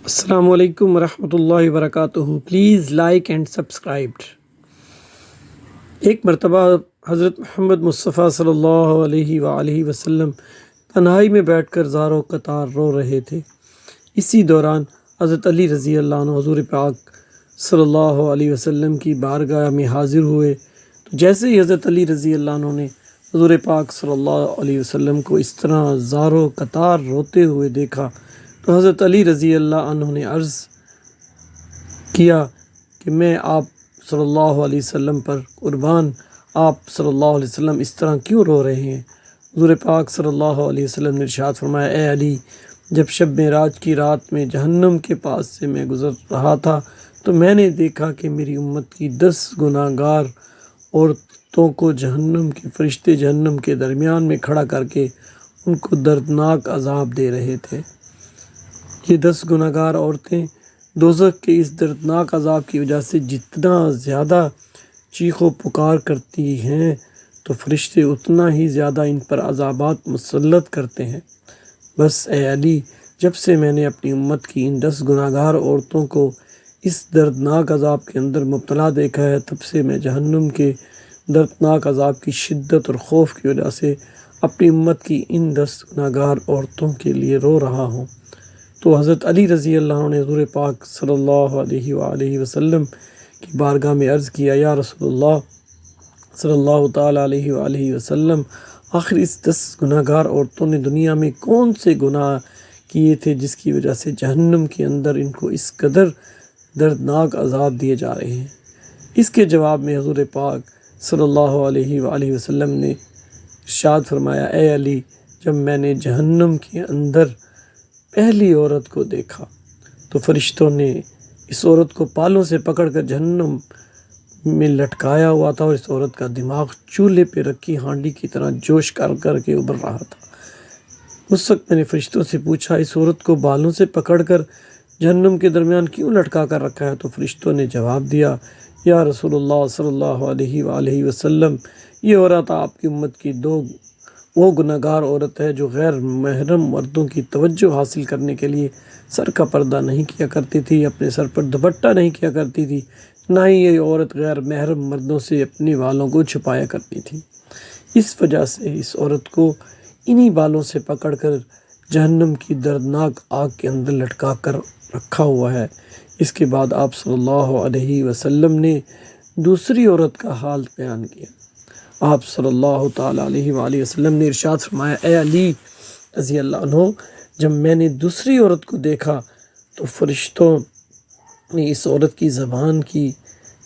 السلام علیکم ورحمۃ اللہ وبرکاتہ۔ Please like and subscribed. ایک مرتبہ حضرت محمد مصطفیٰ صلی اللہ علیہ وآلہ وسلم تنہائی میں بیٹھ کر زار و قطار رو رہے تھے۔ اسی دوران حضرت علی رضی اللہ عنہ حضور پاک صلی اللہ علیہ وسلم کی بارگاہ میں حاضر ہوئے تو جیسے ہی حضرت علی رضی اللہ عنہ نے حضور پاک صلی اللہ علیہ وسلم کو اس طرح زار و قطار روتے ہوئے دیکھا تو حضرت علی رضی اللہ عنہ نے عرض کیا کہ میں آپ صلی اللہ علیہ وسلم پر قربان، آپ صلی اللہ علیہ وسلم اس طرح کیوں رو رہے ہیں؟ حضور پاک صلی اللہ علیہ وسلم نے ارشاد فرمایا، اے علی، جب شب معراج کی رات میں جہنم کے پاس سے میں گزر رہا تھا تو میں نے دیکھا کہ میری امت کی 10 گناہ گار عورتوں کو جہنم کے فرشتے جہنم کے درمیان میں کھڑا کر کے ان کو دردناک عذاب دے رہے تھے۔ یہ 10 گناہ گار عورتیں دوزخ کے اس دردناک عذاب کی وجہ سے جتنا زیادہ چیخ و پکار کرتی ہیں تو فرشتے اتنا ہی زیادہ ان پر عذابات مسلط کرتے ہیں۔ بس اے علی، جب سے میں نے اپنی امت کی ان 10 گناہ گار عورتوں کو اس دردناک عذاب کے اندر مبتلا دیکھا ہے، تب سے میں جہنم کے دردناک عذاب کی شدت اور خوف کی وجہ سے اپنی امت کی ان 10 گناہ گار عورتوں کے لیے رو رہا ہوں۔ تو حضرت علی رضی اللہ عنہ نے حضور پاک صلی اللہ علیہ وآلہ وسلم کی بارگاہ میں عرض کیا، یا رسول اللہ صلی اللہ تعالیٰ علیہ وآلہ وسلم، آخر اس 10 گناہ گار عورتوں نے دنیا میں کون سے گناہ کیے تھے جس کی وجہ سے جہنم کے اندر ان کو اس قدر دردناک عذاب دیے جا رہے ہیں؟ اس کے جواب میں حضور پاک صلی اللہ علیہ وآلہ وسلم نے ارشاد فرمایا، اے علی، جب میں نے جہنم کے اندر پہلی عورت کو دیکھا تو فرشتوں نے اس عورت کو پالوں سے پکڑ کر جہنم میں لٹکایا ہوا تھا اور اس عورت کا دماغ چولہے پہ رکھی ہانڈی کی طرح جوش کر کر کے ابل رہا تھا۔ اس وقت میں نے فرشتوں سے پوچھا، اس عورت کو بالوں سے پکڑ کر جہنم کے درمیان کیوں لٹکا کر رکھا ہے؟ تو فرشتوں نے جواب دیا، یا رسول اللہ صلی اللہ علیہ وآلہ وسلم، یہ عورت آپ کی امت کی وہ گناہ گار عورت ہے جو غیر محرم مردوں کی توجہ حاصل کرنے کے لیے سر کا پردہ نہیں کیا کرتی تھی، اپنے سر پر دوپٹہ نہیں کیا کرتی تھی، نہ ہی یہ عورت غیر محرم مردوں سے اپنے بالوں کو چھپایا کرتی تھی۔ اس وجہ سے اس عورت کو انہی بالوں سے پکڑ کر جہنم کی دردناک آگ کے اندر لٹکا کر رکھا ہوا ہے۔ اس کے بعد آپ صلی اللہ علیہ وسلم نے دوسری عورت کا حال بیان کیا۔ آپ صلی اللہ تعالیٰ علیہ وآلہ وسلم نے ارشاد فرمایا، اے علی رضی اللہ عنہ، جب میں نے دوسری عورت کو دیکھا تو فرشتوں نے اس عورت کی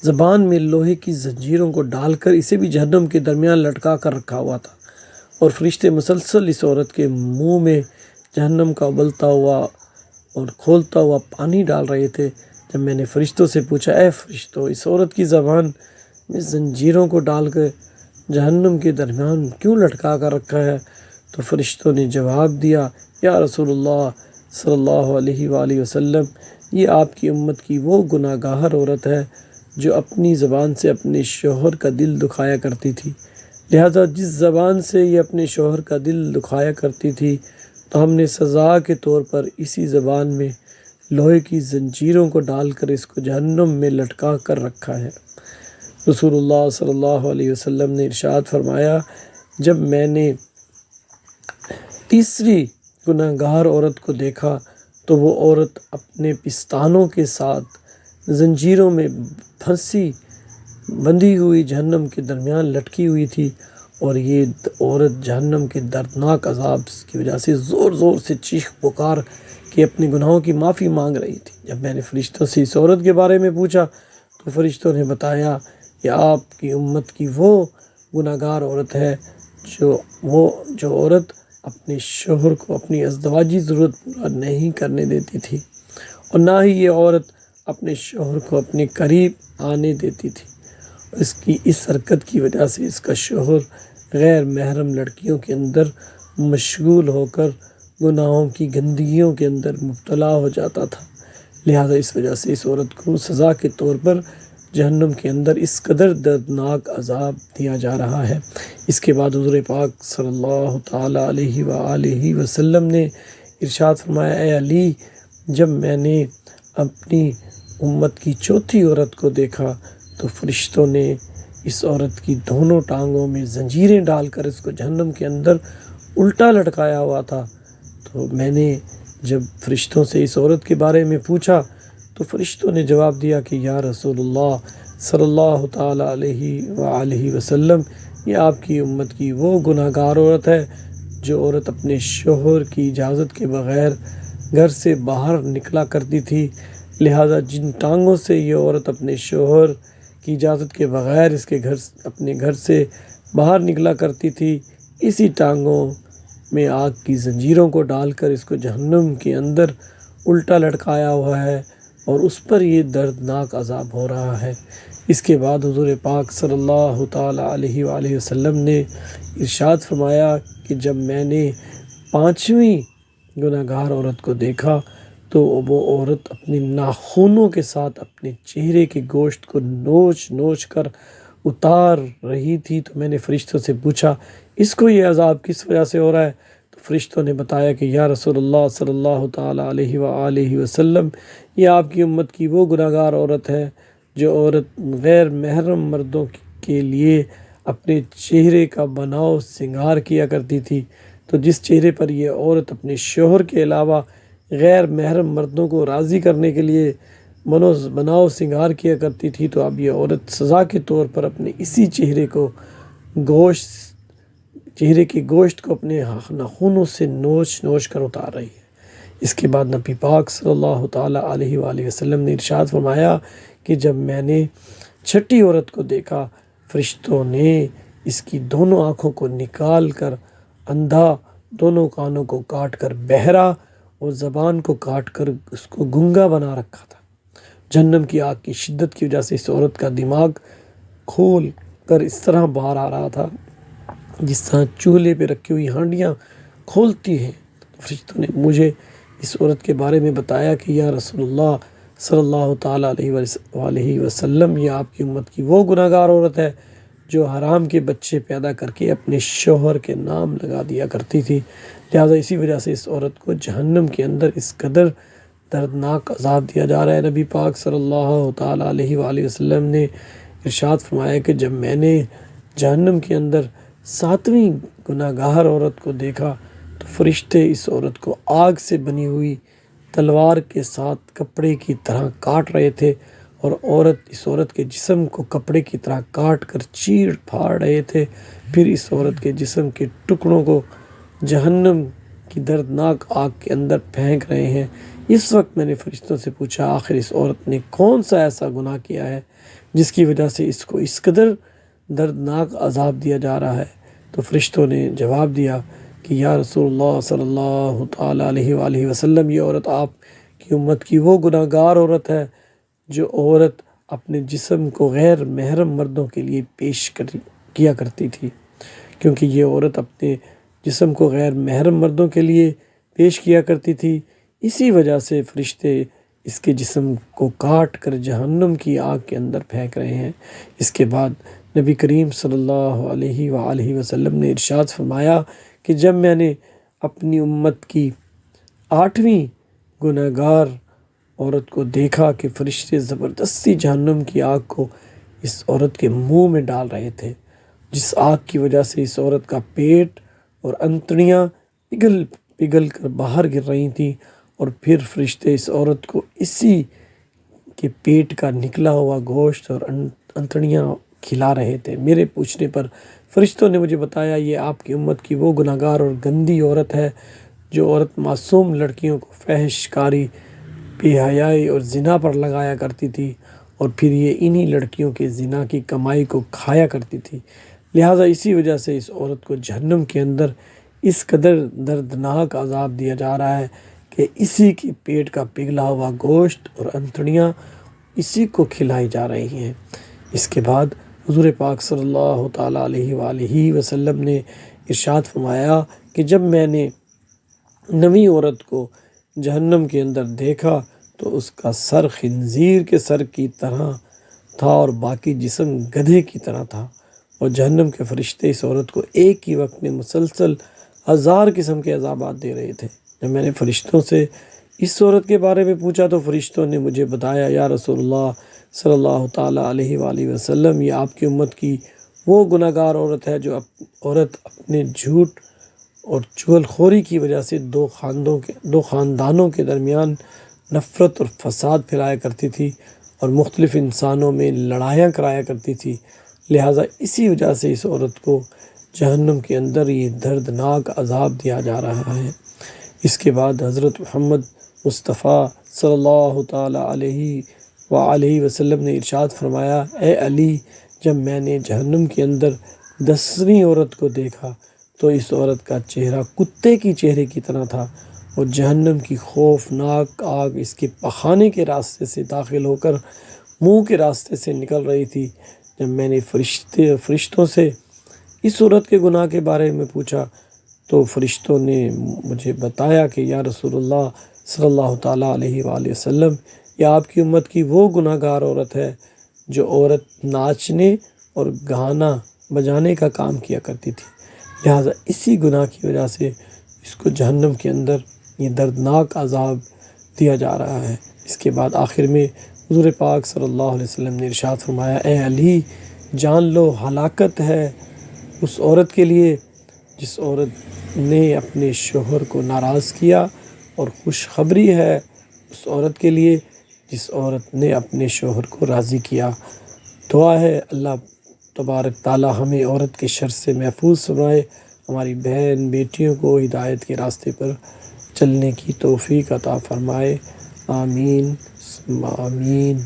زبان میں لوہے کی زنجیروں کو ڈال کر اسے بھی جہنم کے درمیان لٹکا کر رکھا ہوا تھا، اور فرشتے مسلسل اس عورت کے منہ میں جہنم کا ابلتا ہوا اور کھولتا ہوا پانی ڈال رہے تھے۔ جب میں نے فرشتوں سے پوچھا، اے فرشتوں، اس عورت کی زبان میں زنجیروں کو ڈال کر جہنم کے درمیان کیوں لٹکا کر رکھا ہے؟ تو فرشتوں نے جواب دیا، یا رسول اللہ صلی اللہ علیہ وآلہ وسلم، یہ آپ کی امت کی وہ گناہ گار عورت ہے جو اپنی زبان سے اپنے شوہر کا دل دکھایا کرتی تھی، لہذا جس زبان سے یہ اپنے شوہر کا دل دکھایا کرتی تھی تو ہم نے سزا کے طور پر اسی زبان میں لوہے کی زنجیروں کو ڈال کر اس کو جہنم میں لٹکا کر رکھا ہے۔ رسول اللہ صلی اللہ علیہ وسلم نے ارشاد فرمایا، جب میں نے تیسری گناہ گار عورت کو دیکھا تو وہ عورت اپنے پستانوں کے ساتھ زنجیروں میں بندھی ہوئی جہنم کے درمیان لٹکی ہوئی تھی، اور یہ عورت جہنم کے دردناک عذاب کی وجہ سے زور زور سے چیخ پکار کے اپنے گناہوں کی معافی مانگ رہی تھی۔ جب میں نے فرشتوں سے اس عورت کے بارے میں پوچھا تو فرشتوں نے بتایا، یہ آپ کی امت کی وہ گناہ گار عورت ہے جو عورت اپنے شوہر کو اپنی ازدواجی ضرورت پورا نہیں کرنے دیتی تھی، اور نہ ہی یہ عورت اپنے شوہر کو اپنے قریب آنے دیتی تھی۔ اس کی اس حرکت کی وجہ سے اس کا شوہر غیر محرم لڑکیوں کے اندر مشغول ہو کر گناہوں کی گندگیوں کے اندر مبتلا ہو جاتا تھا، لہذا اس وجہ سے اس عورت کو سزا کے طور پر جہنم کے اندر اس قدر دردناک عذاب دیا جا رہا ہے۔ اس کے بعد حضور پاک صلی اللہ تعالیٰ علیہ وآلہ وسلم نے ارشاد فرمایا، اے علی، جب میں نے اپنی امت کی چوتھی عورت کو دیکھا تو فرشتوں نے اس عورت کی دونوں ٹانگوں میں زنجیریں ڈال کر اس کو جہنم کے اندر الٹا لٹکایا ہوا تھا۔ تو میں نے جب فرشتوں سے اس عورت کے بارے میں پوچھا تو فرشتوں نے جواب دیا کہ یا رسول اللہ صلی اللہ تعالیٰ علیہ وآلہ وسلم، یہ آپ کی امت کی وہ گناہ گار عورت ہے جو عورت اپنے شوہر کی اجازت کے بغیر گھر سے باہر نکلا کرتی تھی، لہٰذا جن ٹانگوں سے یہ عورت اپنے شوہر کی اجازت کے بغیر اپنے گھر سے باہر نکلا کرتی تھی، اسی ٹانگوں میں آگ کی زنجیروں کو ڈال کر اس کو جہنم کے اندر الٹا لٹکایا ہوا ہے اور اس پر یہ دردناک عذاب ہو رہا ہے۔ اس کے بعد حضور پاک صلی اللہ تعالیٰ علیہ وآلہ وسلم نے ارشاد فرمایا کہ جب میں نے پانچویں گناہ گار عورت کو دیکھا تو وہ عورت اپنے ناخنوں کے ساتھ اپنے چہرے کے گوشت کو نوچ نوچ کر اتار رہی تھی۔ تو میں نے فرشتوں سے پوچھا اس کو یہ عذاب کس وجہ سے ہو رہا ہے؟ تو فرشتوں نے بتایا کہ یا رسول اللہ صلی اللہ تعالیٰ علیہ وآلہ وسلم، یہ آپ کی امت کی وہ گناہ گار عورت ہے جو عورت غیر محرم مردوں کے لیے اپنے چہرے کا بناؤ سنگار کیا کرتی تھی۔ تو جس چہرے پر یہ عورت اپنے شوہر کے علاوہ غیر محرم مردوں کو راضی کرنے کے لیے بناؤ سنگار کیا کرتی تھی، تو اب یہ عورت سزا کے طور پر اپنے اسی چہرے کے گوشت کو اپنے ناخنوں سے نوچ نوچ کر اتار رہی ہے۔ اس کے بعد نبی پاک صلی اللہ تعالیٰ علیہ وآلہ وسلم نے ارشاد فرمایا کہ جب میں نے چھٹی عورت کو دیکھا، فرشتوں نے اس کی دونوں آنکھوں کو نکال کر اندھا، دونوں کانوں کو کاٹ کر بہرا اور زبان کو کاٹ کر اس کو گنگا بنا رکھا تھا۔ جہنم کی آگ کی شدت کی وجہ سے اس عورت کا دماغ کھول کر اس طرح باہر آ رہا تھا جس طرح چولہے پہ رکھی ہوئی ہانڈیاں کھولتی ہیں۔ فرشتوں نے مجھے اس عورت کے بارے میں بتایا کہ یا رسول اللہ صلی اللہ تعالیٰ علیہ وآلہ وسلم، یہ آپ کی امت کی وہ گناہ گار عورت ہے جو حرام کے بچے پیدا کر کے اپنے شوہر کے نام لگا دیا کرتی تھی، لہٰذا اسی وجہ سے اس عورت کو جہنم کے اندر اس قدر دردناک عذاب دیا جا رہا ہے۔ نبی پاک صلی اللہ تعالیٰ علیہ وآلہ وسلم نے ارشاد فرمایا کہ جب میں نے جہنم کے اندر ساتویں گناہ گار عورت کو دیکھا تو فرشتے اس عورت کو آگ سے بنی ہوئی تلوار کے ساتھ کپڑے کی طرح کاٹ رہے تھے، اور اس عورت کے جسم کو کپڑے کی طرح کاٹ کر چیر پھاڑ رہے تھے، پھر اس عورت کے جسم کے ٹکڑوں کو جہنم کی دردناک آگ کے اندر پھینک رہے ہیں۔ اس وقت میں نے فرشتوں سے پوچھا آخر اس عورت نے کون سا ایسا گناہ کیا ہے جس کی وجہ سے اس کو اس قدر دردناک عذاب دیا جا رہا ہے؟ تو فرشتوں نے جواب دیا کہ یا رسول اللہ صلی اللہ تعالیٰ علیہ وآلہ وسلم، یہ عورت آپ کی امت کی وہ گناہ گار عورت ہے جو عورت اپنے جسم کو غیر محرم مردوں کے لیے پیش کیا کرتی تھی، کیونکہ یہ عورت اپنے جسم کو غیر محرم مردوں کے لیے پیش کیا کرتی تھی، اسی وجہ سے فرشتے اس کے جسم کو کاٹ کر جہنم کی آگ کے اندر پھینک رہے ہیں۔ اس کے بعد نبی کریم صلی اللہ علیہ وآلہ وسلم نے ارشاد فرمایا کہ جب میں نے اپنی امت کی آٹھویں گناہ گار عورت کو دیکھا کہ فرشتے زبردستی جہنم کی آگ کو اس عورت کے منہ میں ڈال رہے تھے، جس آگ کی وجہ سے اس عورت کا پیٹ اور انتڑیاں پگھل کر باہر گر رہی تھیں، اور پھر فرشتے اس عورت کو اسی کے پیٹ کا نکلا ہوا گوشت اور انتڑیاں کھلا رہے تھے۔ میرے پوچھنے پر فرشتوں نے مجھے بتایا یہ آپ کی امت کی وہ گناہ گار اور گندی عورت ہے جو عورت معصوم لڑکیوں کو فحش کاری، بے حیائی اور زنا پر لگایا کرتی تھی، اور پھر یہ انہی لڑکیوں کے زنا کی کمائی کو کھایا کرتی تھی، لہٰذا اسی وجہ سے اس عورت کو جہنم کے اندر اس قدر دردناک عذاب دیا جا رہا ہے کہ اسی کی پیٹ کا پگھلا ہوا گوشت اور انتڑیاں اسی کو کھلائی جا رہی ہیں۔ اس کے بعد حضور پاک صلی اللہ تعالیٰ علیہ وآلہ وسلم نے ارشاد فرمایا کہ جب میں نے نویں عورت کو جہنم کے اندر دیکھا تو اس کا سر خنزیر کے سر کی طرح تھا اور باقی جسم گدھے کی طرح تھا، اور جہنم کے فرشتے اس عورت کو ایک ہی وقت میں مسلسل 1000 قسم کے عذابات دے رہے تھے۔ جب میں نے فرشتوں سے اس عورت کے بارے میں پوچھا تو فرشتوں نے مجھے بتایا یا رسول اللہ صلی اللہ تعالیٰ علیہ وآلہ وسلم، یہ آپ کی امت کی وہ گناہ گار عورت ہے جو عورت اپنے جھوٹ اور چغل خوری کی وجہ سے دو خاندانوں کے درمیان نفرت اور فساد پھیلایا کرتی تھی اور مختلف انسانوں میں لڑائیاں کرایا کرتی تھی۔ لہٰذا اسی وجہ سے اس عورت کو جہنم کے اندر یہ دردناک عذاب دیا جا رہا ہے۔ اس کے بعد حضرت محمد مصطفیٰ صلی اللہ تعالیٰ علیہ وآلہ وسلم نے ارشاد فرمایا، اے علی، جب میں نے جہنم کے اندر 10ویں عورت کو دیکھا تو اس عورت کا چہرہ کتے کی چہرے کی طرح تھا اور جہنم کی خوفناک آگ اس کے پخانے کے راستے سے داخل ہو کر منہ کے راستے سے نکل رہی تھی۔ جب میں نے فرشتوں سے اس عورت کے گناہ کے بارے میں پوچھا تو فرشتوں نے مجھے بتایا کہ یا رسول اللہ صلی اللہ تعالیٰ علیہ وآلہ وسلم، یہ آپ کی امت کی وہ گناہ گار عورت ہے جو عورت ناچنے اور گانا بجانے کا کام کیا کرتی تھی، لہٰذا اسی گناہ کی وجہ سے اس کو جہنم کے اندر یہ دردناک عذاب دیا جا رہا ہے۔ اس کے بعد آخر میں حضور پاک صلی اللہ علیہ وسلم نے ارشاد فرمایا، اے علی، جان لو ہلاکت ہے اس عورت کے لیے جس عورت نے اپنے شوہر کو ناراض کیا، اور خوشخبری ہے اس عورت کے لیے جس عورت نے اپنے شوہر کو راضی کیا۔ دعا ہے اللہ تبارک تعالیٰ ہمیں عورت کے شر سے محفوظ فرمائے، ہماری بہن بیٹیوں کو ہدایت کے راستے پر چلنے کی توفیق عطا فرمائے، آمین ثم آمین۔